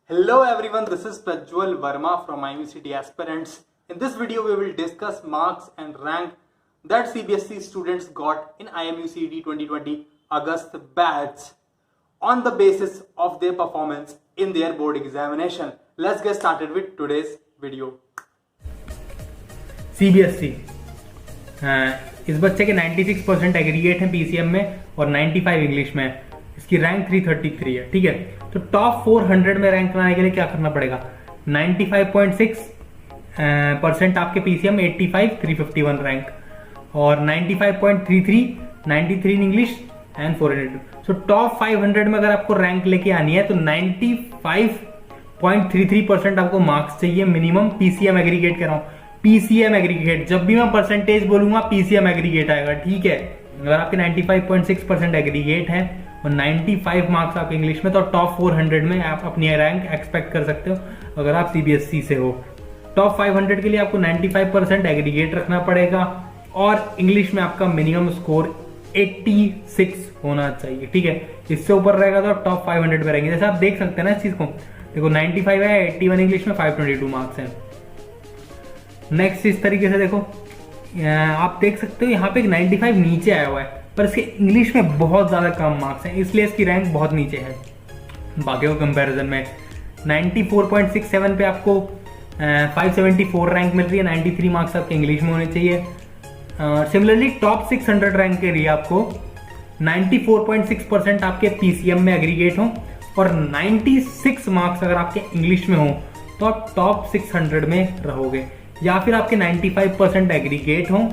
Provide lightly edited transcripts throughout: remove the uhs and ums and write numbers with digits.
Hello everyone, this is Prajwal Verma from IMUCT Aspirants. In this video, we will discuss marks and rank that CBSE students got in IMUCT 2020 August batch on the basis of their performance in their board examination. Let's get started with today's video. CBSE इस बच्चे के 96% aggregate है PCM में और 95 English में है। इसकी rank 333 है। ठीक है, तो टॉप 400 में रैंक बनाने के लिए क्या करना पड़ेगा? 95.6% आपके पीसीएम, 85 351 रैंक और 95.33 93 in English and 402। So top 500 में अगर आपको रैंक लेके आनी है तो 95.33% आपको मार्क्स चाहिए मिनिमम। पीसीएम एग्रीगेट कर रहा हूं, पीसीएम एग्रीगेट, जब भी मैं परसेंटेज बोलूंगा पीसीएम एग्रीगेट आएगा। ठीक है, अगर आपके 95.6% एग्रीगेट है और 95 मार्क्स आपके इंग्लिश में, तो टॉप 400 में आप अपनी रैंक एक्सपेक्ट कर सकते हो अगर आप सीबीएसई से हो। टॉप 500 के लिए आपको 95% एग्रीगेट रखना पड़ेगा और इंग्लिश में आपका मिनिमम स्कोर 86 होना चाहिए। ठीक है, इससे ऊपर रहेगा तो टॉप 500 में रहेंगे। जैसे आप देख सकते हैं ना इस चीज को, देखो 95 है, 81 इंग्लिश में, 522 मार्क्स है। नेक्स्ट इस तरीके से देखो, आप देख सकते हो यहाँ पे 95 नीचे आया हुआ है, पर इसके इंग्लिश में बहुत ज्यादा कम मार्क्स हैं, इसलिए इसकी रैंक बहुत नीचे है बाकी के कंपैरिजन में। 94.67 पे आपको 574 रैंक मिल रही है, 93 मार्क्स आपके इंग्लिश में होने चाहिए। सिमिलरली टॉप 600 रैंक के लिए आपको 94.6% आपके पीसीएम में एग्रीगेट हो और 96 मार्क्स अगर आपके इंग्लिश में हो तो आप टॉप 600 में रहोगे, या फिर आपके 95% एग्रीगेट हो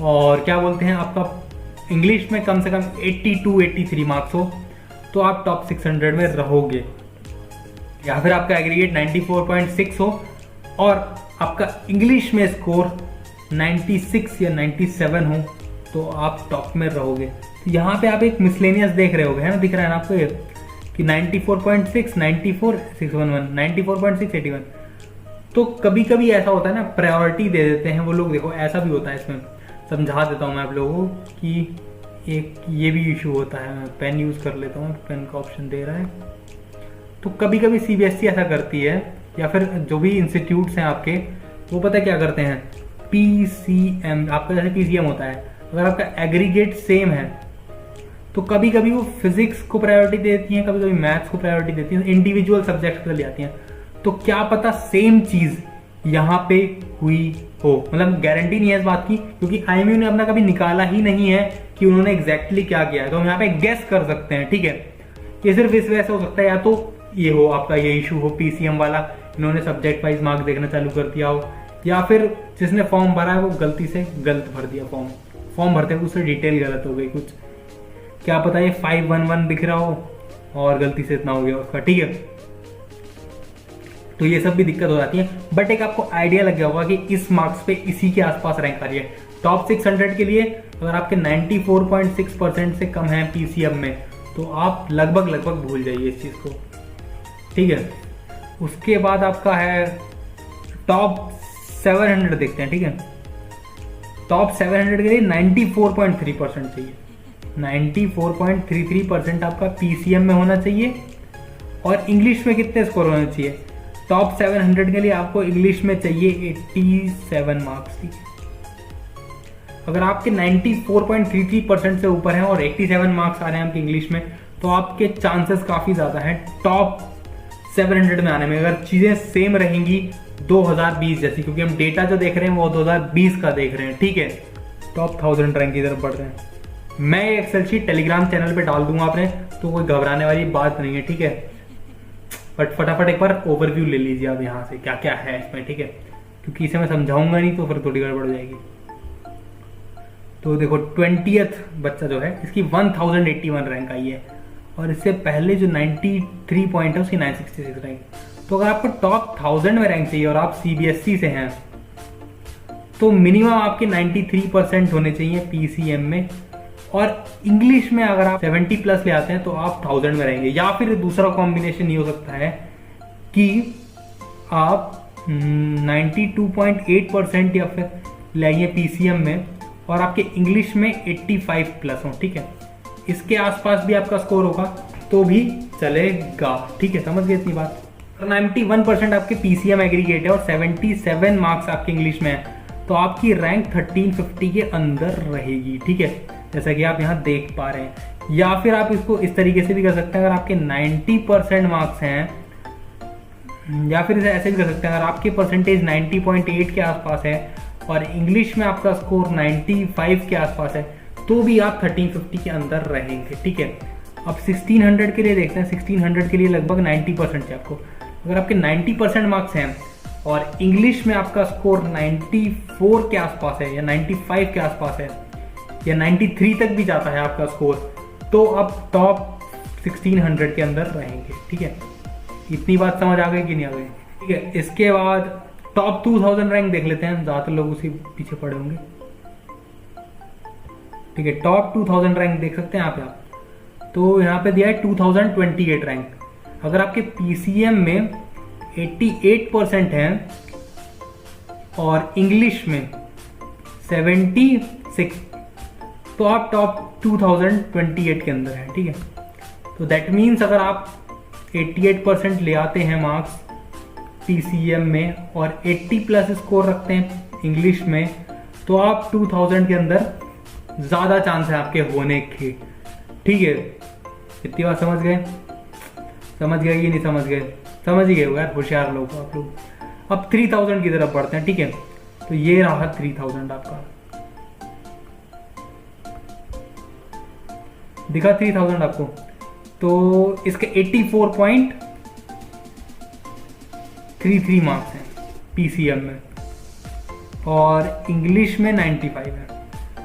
और क्या बोलते हैं आपका इंग्लिश में कम से कम 82-83 मार्क्स हो तो आप टॉप 600 में रहोगे, या फिर आपका एग्रीगेट 94.6 हो और आपका इंग्लिश में स्कोर 96 या 97 हो तो आप टॉप में रहोगे। तो यहाँ पे आप एक मिसलेनियस देख रहे होगे, है ना, दिख रहा है ना आपको ये कि 94.6, 94, 611, 94.6, 81। तो कभी कभी ऐसा होता है ना, प्रायोरिटी दे देते हैं वो लोग। देखो ऐसा भी होता है, इसमें समझा देता हूँ मैं आप लोगों को कि एक ये भी इशू होता है। मैं पेन यूज कर लेता हूँ, पेन का ऑप्शन दे रहा है। तो कभी कभी सीबीएसई ऐसा करती है, या फिर जो भी इंस्टीट्यूट्स हैं आपके, वो पता है क्या करते हैं, पीसीएम, आपका जैसे पीसीएम होता है, अगर आपका एग्रीगेट सेम है तो कभी कभी वो फिजिक्स को प्रायोरिटी देती हैं, कभी कभी मैथ्स को प्रायोरिटी देती हैं, इंडिविजुअल सब्जेक्ट पे ले आती हैं। तो क्या पता सेम चीज यहाँ पे हुई हो, मतलब गारंटी नहीं है इस बात की, क्योंकि आईएमयू ने अपना कभी निकाला ही नहीं है कि उन्होंने एग्जैक्टली क्या किया है। तो हम यहाँ पे गेस कर सकते हैं। ठीक है, ये सिर्फ इस वजह से हो सकता है, या तो ये हो आपका ये इशू हो पीसीएम वाला, इन्होंने सब्जेक्ट वाइज मार्क्स देखना चालू कर दिया हो, या फिर जिसने फॉर्म भरा है वो गलती से गलत भर दिया, फॉर्म भरते हुए उससे डिटेल गलत हो गई कुछ, क्या पता ये 511 दिख रहा हो और गलती से इतना हो गया उसका। ठीक है, तो ये सब भी दिक्कत हो जाती है, बट एक आपको आइडिया लग गया होगा कि इस मार्क्स पे इसी के आसपास रैंक आ रही है। टॉप 600 के लिए अगर आपके 94.6% से कम है पीसीएम में तो आप लगभग भूल जाइए इस चीज को। ठीक है, उसके बाद आपका है टॉप 700 देखते हैं। ठीक है, टॉप 700 के लिए 94.3% चाहिए, 94.33% आपका पीसीएम में होना चाहिए और इंग्लिश में कितने स्कोर होने चाहिए? टॉप 700 के लिए आपको इंग्लिश में चाहिए 87 मार्क्स। ठीक है, अगर आपके 94.33% से ऊपर हैं और 87 मार्क्स आ रहे हैं आपके इंग्लिश में तो आपके चांसेस काफी ज्यादा हैं टॉप 700 में आने में, अगर चीजें सेम रहेंगी 2020 जैसी, क्योंकि हम डेटा जो देख रहे हैं वो 2020 का देख रहे हैं। ठीक है, टॉप 1000 रैंक की तरफ बढ़ रहे हैं। मैं एक्सेल शीट टेलीग्राम चैनल पे डाल दूंगा आपने, तो कोई घबराने वाली बात नहीं है। ठीक है, बट फटाफट एक बार ओवरव्यू ले लीजिए आप यहाँ से क्या क्या है इसमें। ठीक है, क्योंकि इसे मैं समझाऊंगा नहीं तो फिर थोड़ी गड़बड़ हो जाएगी। तो देखो 20th बच्चा जो है इसकी 1081 रैंक आई है और इससे पहले जो 93 पॉइंट है उसकी 966 रैंक। तो अगर आपको टॉप 1000 में रैंक चाहिए और आप सीबीएसई से हैं तो मिनिमम आपके 93% होने चाहिए पीसीएम में, और इंग्लिश में अगर आप 70 प्लस ले आते हैं तो आप 1000 में रहेंगे। या फिर दूसरा कॉम्बिनेशन ये हो सकता है कि आप 92.8% या फिर ले आइए पीसीएम में और आपके इंग्लिश में 85 प्लस हो। ठीक है, इसके आसपास भी आपका स्कोर होगा तो भी चलेगा। ठीक है, समझ गए इतनी बात। 91% आपके पीसीएम एग्रीगेट है और 77 मार्क्स आपके इंग्लिश में है, तो आपकी रैंक 1350 के अंदर रहेगी। ठीक है, जैसा कि आप यहाँ देख पा रहे हैं। या फिर आप इसको इस तरीके से भी कर सकते हैं, अगर आपके 90% मार्क्स हैं, या फिर ऐसे भी कर सकते हैं, अगर आपके परसेंटेज 90.8 के आसपास है और इंग्लिश में आपका स्कोर 95 के आसपास है, तो भी आप 1350 के अंदर रहेंगे। ठीक है, अब 1600 के लिए देखते हैं। 1600 के लिए लगभग 90% है आपको। अगर आपके 90% मार्क्स हैं और इंग्लिश में आपका स्कोर 94 के आसपास है या 95 के आसपास है या 93 तक भी जाता है आपका स्कोर, तो आप टॉप 1600 के अंदर रहेंगे। ठीक है, इतनी बात समझ आ गई कि नहीं आ गई? ठीक है, इसके बाद टॉप 2000 रैंक देख लेते हैं, ज्यादातर लोग उसी पीछे पड़े होंगे। ठीक है, टॉप 2000 रैंक देख सकते हैं यहाँ पे आप, तो यहाँ पे दिया है 2028 रैंक। अगर आपके पीसीएम में 88% है और इंग्लिश में 76, तो आप टॉप 2028 के अंदर हैं। ठीक है, तो दैट मीन्स अगर आप 88% ले आते हैं मार्क्स पीसीएम में और 80 प्लस स्कोर रखते हैं इंग्लिश में, तो आप 2000 के अंदर ज्यादा चांस है आपके होने के। ठीक है, इतनी बात समझ गए? समझ गए कि नहीं समझ गए? समझ ही गए यार, होशियार लोग आप लोग। अब 3000 की तरफ बढ़ते हैं। ठीक है, तो ये रहा 3000 आपका, दिखा 3000 आपको। तो इसके 84.33 मार्क्स हैं पीसीएम में और इंग्लिश में 95 है।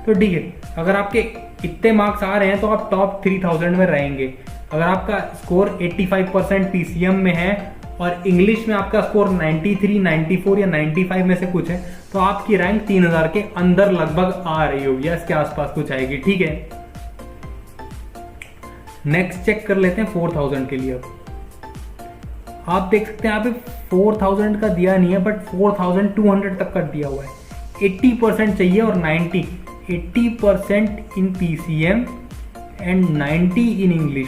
तो ठीक है, अगर आपके इतने मार्क्स आ रहे हैं तो आप टॉप 3000 में रहेंगे। अगर आपका स्कोर 85% पीसीएम में है और इंग्लिश में आपका स्कोर 93, 94 या 95 में से कुछ है, तो आपकी रैंक 3000 के अंदर लगभग आ रही होगी या इसके आसपास कुछ आएगी। ठीक है, नेक्स्ट चेक कर लेते हैं 4000 के लिए। अब आप देख सकते हैं यहाँ पे 4000 का दिया नहीं है, बट 4200 तक का दिया हुआ है। 80% चाहिए और 80% इन पीसीएम एंड 90 इन इंग्लिश,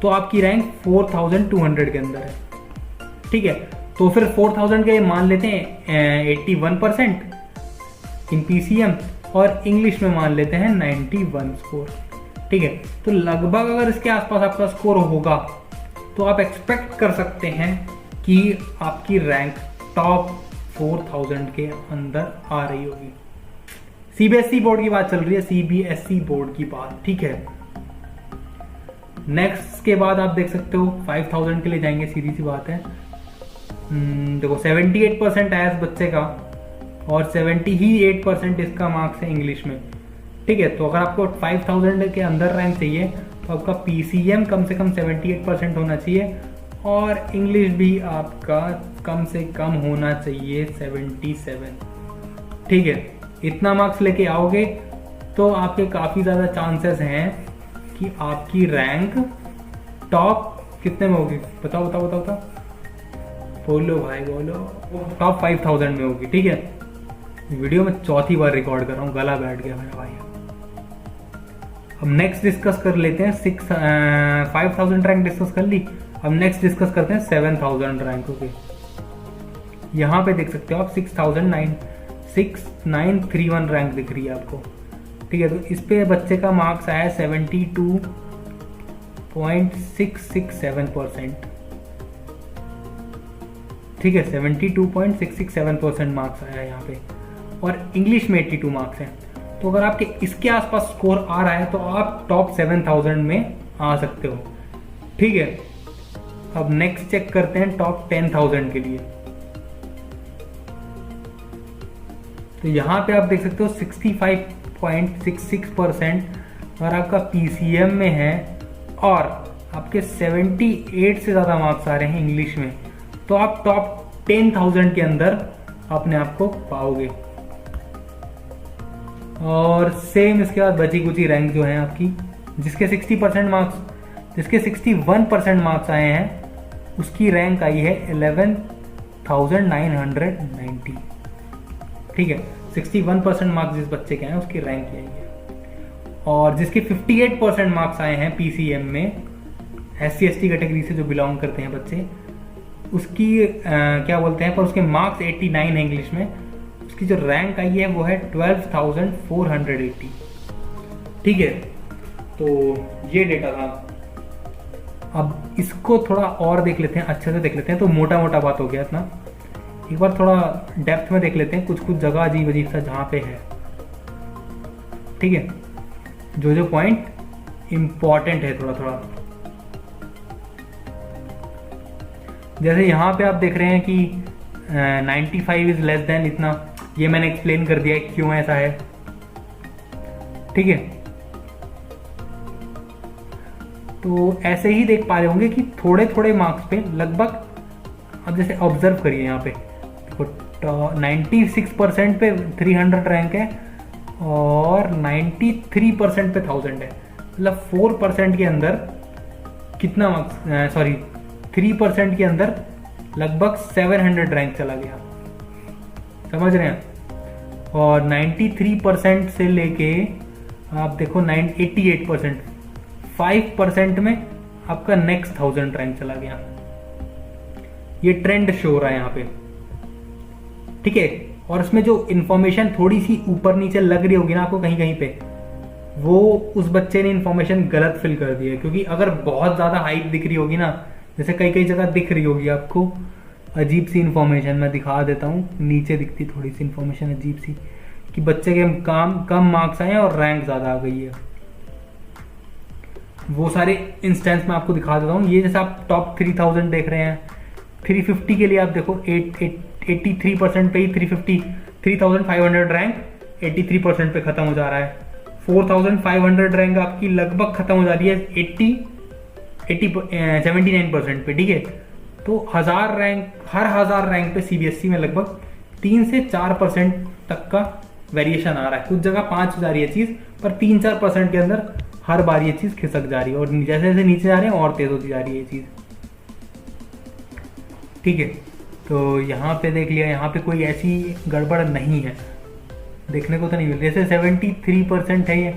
तो आपकी रैंक 4200 के अंदर है। ठीक है, तो फिर 4000 के मान लेते हैं 81% इन पीसीएम और इंग्लिश में मान लेते हैं 91 स्कोर। ठीक है, तो लगभग अगर इसके आसपास आपका स्कोर होगा तो आप एक्सपेक्ट कर सकते हैं कि आपकी रैंक टॉप 4000 के अंदर आ रही होगी। सीबीएसई बोर्ड की बात चल रही है, सीबीएसई बोर्ड की बात। ठीक है, नेक्स्ट के बाद आप देख सकते हो 5000 के लिए जाएंगे, सीधी सी बात है। देखो 78% आया इस बच्चे का और 78% इसका मार्क्स है इंग्लिश में। ठीक है, तो अगर आपको 5000 के अंदर रैंक चाहिए तो आपका पीसीएम कम से कम 78% होना चाहिए और इंग्लिश भी आपका कम से कम होना चाहिए 77। ठीक है, इतना मार्क्स लेके आओगे तो आपके काफ़ी ज़्यादा चांसेस हैं कि आपकी रैंक टॉप कितने में होगी? बताओ बताओ बताओ बताओ, बोलो भाई बोलो। टॉप 5000 में होगी। ठीक है, वीडियो में चौथी बार रिकॉर्ड कर रहा हूँ, गला बैठ गया मेरा भाई। अब नेक्स्ट डिस्कस कर लेते हैं 5000 रैंक डिस्कस कर ली। अब नेक्स्ट डिस्कस करते हैं 7000 रैंक। ओके, यहाँ पे देख सकते हो आप 6931 रैंक दिख रही है आपको। ठीक है, तो इस पे बच्चे का मार्क्स आया 72.667%। ठीक है, 72.667% मार्क्स आया यहाँ पे और इंग्लिश में 82 मार्क्स हैं। तो अगर आपके इसके आसपास स्कोर आ रहा है तो आप टॉप 7000 में आ सकते हो। ठीक है, अब नेक्स्ट चेक करते हैं टॉप 10000 के लिए। तो यहाँ पे आप देख सकते हो 65.66% अगर आपका पीसीएम में है और आपके 78 से ज़्यादा मार्क्स आ रहे हैं इंग्लिश में, तो आप टॉप 10000 के अंदर अपने आप को पाओगे। और सेम इसके बाद बची कुची रैंक जो है आपकी, जिसके 60% मार्क्स, जिसके 61% मार्क्स आए हैं, उसकी रैंक आई है 11,990। ठीक है, 61% मार्क्स जिस बच्चे के हैं उसकी रैंक आई है। और जिसके 58% मार्क्स आए हैं पीसीएम में, SC ST कैटेगरी से जो बिलोंग करते हैं बच्चे, उसकी क्या बोलते हैं, पर उसके मार्क्स 89 है इंग्लिश में, उसकी जो रैंक आई है वो है 12,480। ठीक है, तो ये डेटा था। अब इसको थोड़ा और देख लेते हैं, अच्छे से देख लेते हैं। तो मोटा मोटा बात हो गया इतना, एक बार थोड़ा डेप्थ में देख लेते हैं कुछ कुछ जगह अजीब अजीब सा जहाँ पे है। ठीक है, जो जो पॉइंट इम्पॉर्टेंट है थोड़ा थोड़ा, जैसे यहाँ पे आप देख रहे हैं कि 95 इज लेस देन इतना, ये मैंने एक्सप्लेन कर दिया है क्यों ऐसा है। ठीक है, तो ऐसे ही देख पा रहे होंगे कि थोड़े थोड़े मार्क्स पे लगभग, अब जैसे ऑब्जर्व करिए यहाँ पे देखो, 96% पे 300 रैंक है और 93% पे 1000 है। मतलब 4% के अंदर कितना मार्क्स, सॉरी 3% के अंदर लगभग 700 रैंक चला गया, समझ रहे हैं। और 93% से लेके आप देखो 88%, 5% में आपका नेक्स्ट 1000 रैंक चला गया। ये ट्रेंड शो हो रहा है यहाँ पे। ठीक है, और उसमें जो इंफॉर्मेशन थोड़ी सी ऊपर नीचे लग रही होगी ना आपको कहीं कहीं पे, वो उस बच्चे ने इंफॉर्मेशन गलत फिल कर दी है। क्योंकि अगर बहुत ज्यादा हाइट दिख रही होगी ना, जैसे कई कई जगह दिख रही होगी आपको अजीब सी इंफॉर्मेशन, मैं दिखा देता हूँ, नीचे दिखती थोड़ी सी इंफॉर्मेशन अजीब सी कि बच्चे के कम मार्क्स आए और रैंक ज्यादा आ गई है। वो सारे इंस्टेंस मैं आपको दिखा देता हूँ। ये जैसे आप टॉप 3000 देख रहे हैं, 350 के लिए आप देखो 83% पे ही 3500 रैंक 83% पे खत्म हो जा रहा है। 4500 रैंक आपकी लगभग खत्म हो जा रही है 79% पे। ठीक है, तो 1000 रैंक, हर 1000 रैंक पे सीबीएसई में लगभग 3 से 4% तक का वेरिएशन आ रहा है। कुछ जगह 5 हो जा रही है चीज, पर 3-4% के अंदर हर बार ये चीज खिसक जा रही है, और जैसे जैसे नीचे जा रहे हैं और तेज होती जा रही है ये चीज। ठीक है, तो यहाँ पे देख लिया, यहाँ पे कोई ऐसी गड़बड़ नहीं है, देखने को तो नहीं मिल रही। जैसे 73% है ये,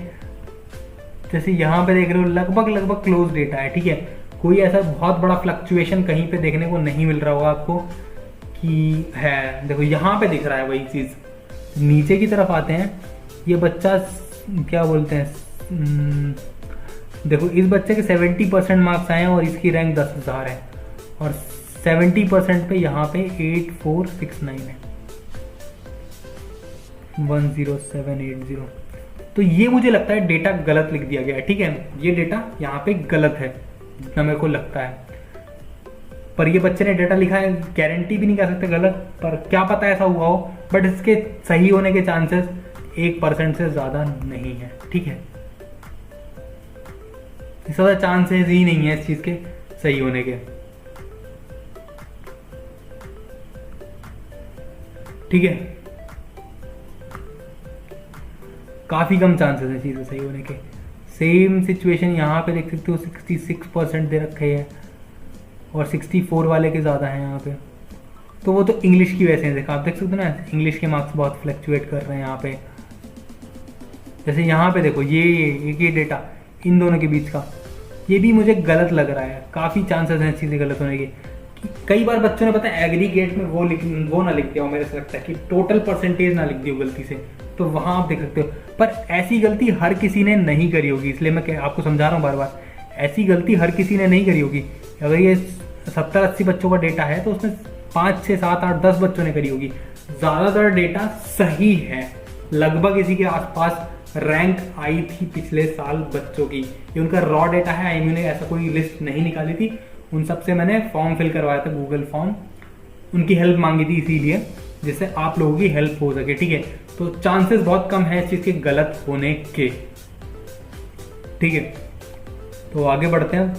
जैसे यहाँ पे देख रहे हो लगभग क्लोज डेटा है। ठीक है, कोई ऐसा बहुत बड़ा फ्लक्चुएशन कहीं पे देखने को नहीं मिल रहा होगा आपको कि है। देखो यहाँ पे दिख रहा है वही चीज। नीचे की तरफ आते हैं, ये बच्चा क्या बोलते हैं, देखो इस बच्चे के 70% मार्क्स आए हैं और इसकी रैंक 10,000 है, और 70% पे यहाँ पे 8469 है, 10780। तो ये मुझे लगता है डेटा गलत लिख दिया गया है। ठीक है, ये डेटा यहाँ पे गलत है जितना मेरे को लगता है, पर ये बच्चे ने डेटा लिखा है, गारंटी भी नहीं कर सकते गलत, पर क्या पता ऐसा हुआ हो। बट इसके सही होने के चांसेस 1% से ज्यादा नहीं है। ठीक है, ज्यादा चांसेस ही नहीं है इस चीज के सही होने के। ठीक है, काफी कम चांसेस है चीजें सही होने के। सेम सिचुएशन यहाँ पे देख सकते हो, 66% दे रखे हैं और 64 वाले के ज्यादा है यहाँ पे। तो वो तो इंग्लिश की वजह से देखा, आप देख सकते हो ना, इंग्लिश के मार्क्स बहुत फ्लक्चुएट कर रहे हैं यहाँ पे। जैसे यहाँ पे देखो ये डेटा इन दोनों के बीच का, ये भी मुझे गलत लग रहा है। काफी चांसेस हैं चीजें गलत होने के। कई बार बच्चों ने पता है एग्रीगेट में वो ना लिख दिया हो, मेरे से लगता है कि टोटल परसेंटेज ना लिख दी हो गलती से, तो वहां आप देख सकते हो। पर ऐसी गलती हर किसी ने नहीं करी होगी, इसलिए मैं आपको समझा रहा हूँ बार बार, ऐसी गलती हर किसी ने नहीं करी होगी। अगर ये 70-80 बच्चों का डेटा है तो उसमें 5, 6, 7, 8, 10 बच्चों ने करी होगी। ज्यादातर डेटा सही है, लगभग इसी के आसपास रैंक आई थी पिछले साल बच्चों की। ये उनका रॉ डेटा है, IMU ने ऐसा कोई लिस्ट नहीं निकाली थी, उन सबसे मैंने फॉर्म फिल करवाया था, गूगल फॉर्म, उनकी हेल्प मांगी थी इसीलिए, जिससे आप लोगों की हेल्प हो सके। ठीक है, तो चांसेस बहुत कम है इस चीज के गलत होने के। ठीक है, तो आगे बढ़ते हैं।